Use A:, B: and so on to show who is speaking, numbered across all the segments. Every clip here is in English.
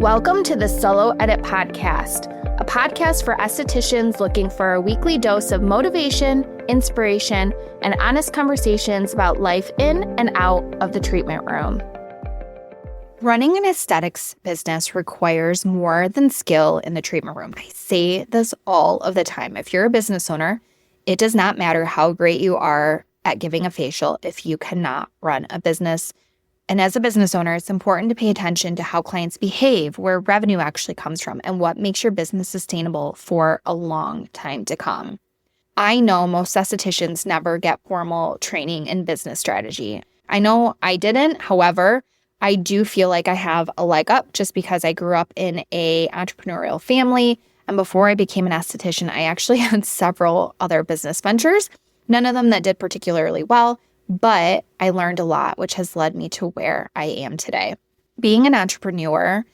A: Welcome to the Solo Edit Podcast, a podcast for estheticians looking for a weekly dose of motivation, inspiration, and honest conversations about life in and out of the treatment room. Running an aesthetics business requires more than skill in the treatment room. I say this all of the time. If you're a business owner, it does not matter how great you are at giving a facial if you cannot run a business. And as a business owner, it's important to pay attention to how clients behave, where revenue actually comes from, and what makes your business sustainable for a long time to come. I know most estheticians never get formal training in business strategy. I know I didn't. However, I do feel like I have a leg up just because I grew up in an entrepreneurial family. And before I became an esthetician, I actually had several other business ventures, none of them that did particularly well. But I learned a lot, which has led me to where I am today. Being an entrepreneur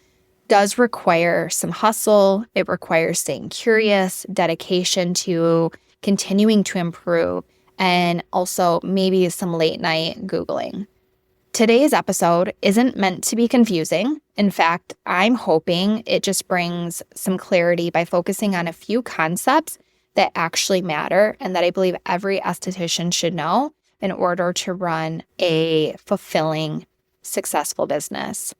A: does require some hustle. It requires staying curious, dedication to continuing to improve, and also maybe some late night Googling. Today's episode isn't meant to be confusing. In fact, I'm hoping it just brings some clarity by focusing on a few concepts that actually matter and that I believe every esthetician should know in order to run a fulfilling, successful business.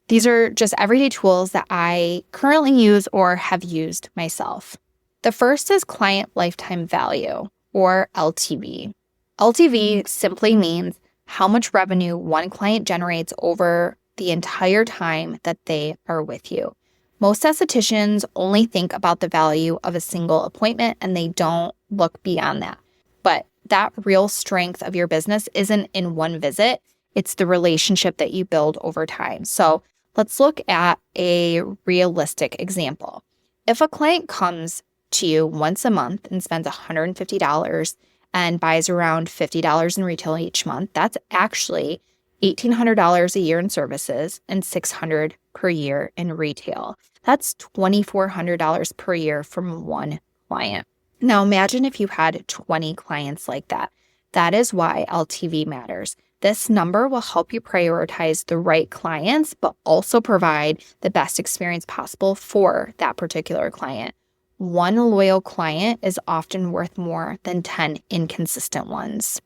A: These are just everyday tools that I currently use or have used myself. The first is client lifetime value, or LTV. LTV simply means how much revenue one client generates over the entire time that they are with you. Most estheticians only think about the value of a single appointment and they don't look beyond that. But that real strength of your business isn't in one visit. It's the relationship that you build over time. So let's look at a realistic example. If a client comes to you once a month and spends $150 and buys around $50 in retail each month, that's actually $1,800 a year in services and $600 per year in retail. That's $2,400 per year from one client. Now imagine if you had 20 clients like that. That is why LTV matters. This number will help you prioritize the right clients, but also provide the best experience possible for that particular client. One loyal client is often worth more than 10 inconsistent ones.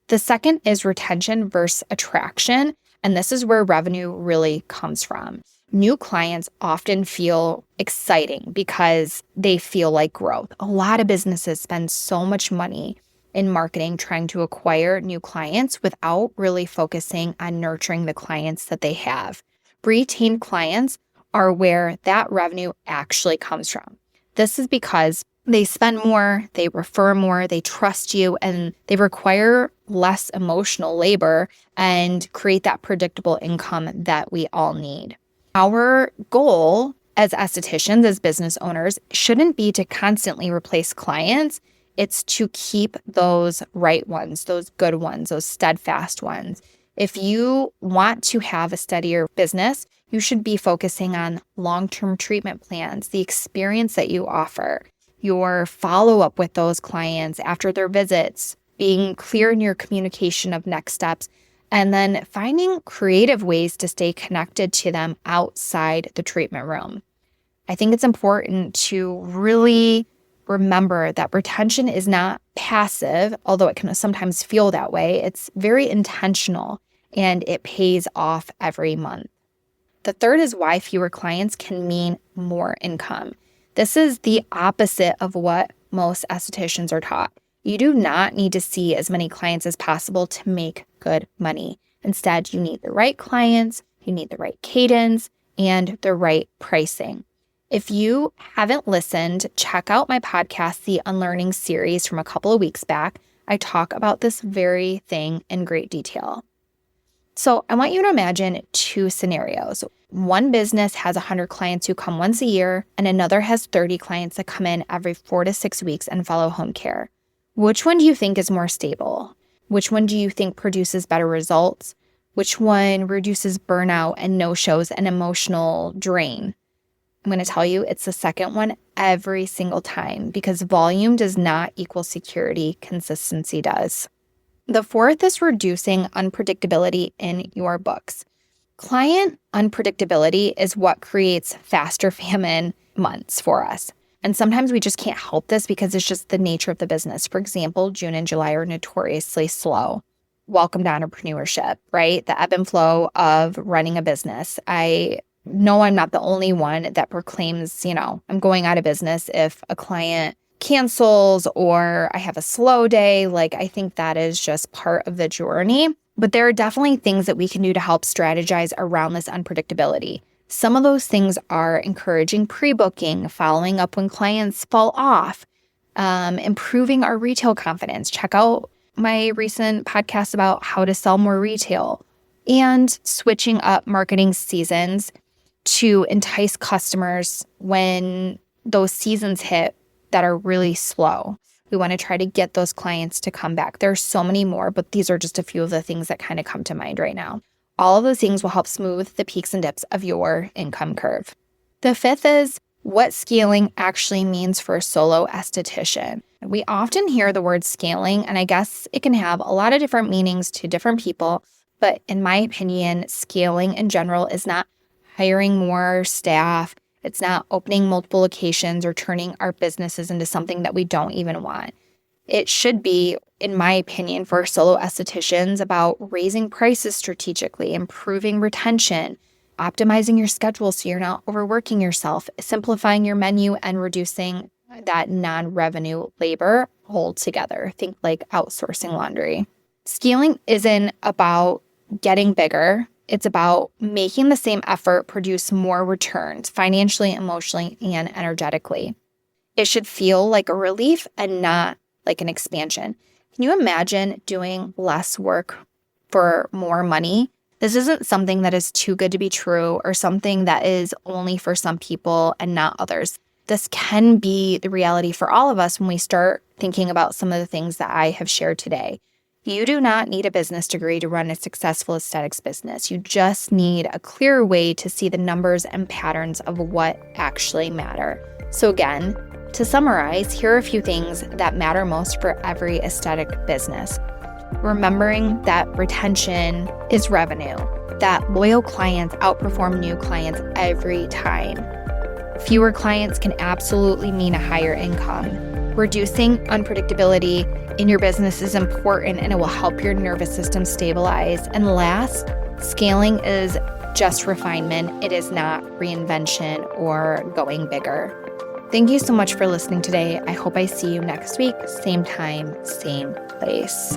A: The second is retention versus attraction, and this is where revenue really comes from. New clients often feel exciting because they feel like growth. A lot of businesses spend so much money in marketing trying to acquire new clients without really focusing on nurturing the clients that they have. Retained clients are where that revenue actually comes from. This is because they spend more, they refer more, they trust you, and they require less emotional labor and create that predictable income that we all need. Our goal as estheticians, as business owners, shouldn't be to constantly replace clients. It's to keep those right ones, those good ones, those steadfast ones. If you want to have a steadier business, you should be focusing on long-term treatment plans, the experience that you offer, your follow-up with those clients after their visits, being clear in your communication of next steps, and then finding creative ways to stay connected to them outside the treatment room. I think it's important to really remember that retention is not passive, although it can sometimes feel that way. It's very intentional and it pays off every month. The third is why fewer clients can mean more income. This is the opposite of what most estheticians are taught. You do not need to see as many clients as possible to make good money. Instead, you need the right clients, you need the right cadence, and the right pricing. If you haven't listened, check out my podcast, The Unlearning series from a couple of weeks back. I talk about this very thing in great detail. So I want you to imagine two scenarios. One business has 100 clients who come once a year, and another has 30 clients that come in every 4 to 6 weeks and follow home care. Which one do you think is more stable? Which one do you think produces better results? Which one reduces burnout and no-shows and emotional drain? I'm going to tell you it's the second one every single time because volume does not equal security, consistency does. The fourth is reducing unpredictability in your books. Client unpredictability is what creates faster famine months for us. And sometimes we just can't help this because it's just the nature of the business. For example, June and July are notoriously slow. Welcome to entrepreneurship, right? The ebb and flow of running a business. I know I'm not the only one that proclaims, I'm going out of business if a client cancels or I have a slow day. I think that is just part of the journey. But there are definitely things that we can do to help strategize around this unpredictability. Some of those things are encouraging pre-booking, following up when clients fall off, improving our retail confidence. Check out my recent podcast about how to sell more retail, and switching up marketing seasons to entice customers when those seasons hit that are really slow. We want to try to get those clients to come back. There's so many more, but these are just a few of the things that kind of come to mind right now. All of those things will help smooth the peaks and dips of your income curve. The fifth is what scaling actually means for a solo esthetician. We often hear the word scaling, and I guess it can have a lot of different meanings to different people. But in my opinion, scaling in general is not hiring more staff. It's not opening multiple locations or turning our businesses into something that we don't even want. It should be, in my opinion, for solo estheticians about raising prices strategically, improving retention, optimizing your schedule so you're not overworking yourself, simplifying your menu, and reducing that non-revenue labor altogether. Think like outsourcing laundry. Scaling isn't about getting bigger. It's about making the same effort produce more returns financially, emotionally, and energetically. It should feel like a relief and not like an expansion. Can you imagine doing less work for more money? This isn't something that is too good to be true or something that is only for some people and not others. This can be the reality for all of us when we start thinking about some of the things that I have shared today. You do not need a business degree to run a successful aesthetics business. You just need a clear way to see the numbers and patterns of what actually matter. So again, to summarize, here are a few things that matter most for every aesthetic business. Remembering that retention is revenue, that loyal clients outperform new clients every time. Fewer clients can absolutely mean a higher income. Reducing unpredictability in your business is important, and it will help your nervous system stabilize. And last, scaling is just refinement. It is not reinvention or going bigger. Thank you so much for listening today. I hope I see you next week, same time, same place.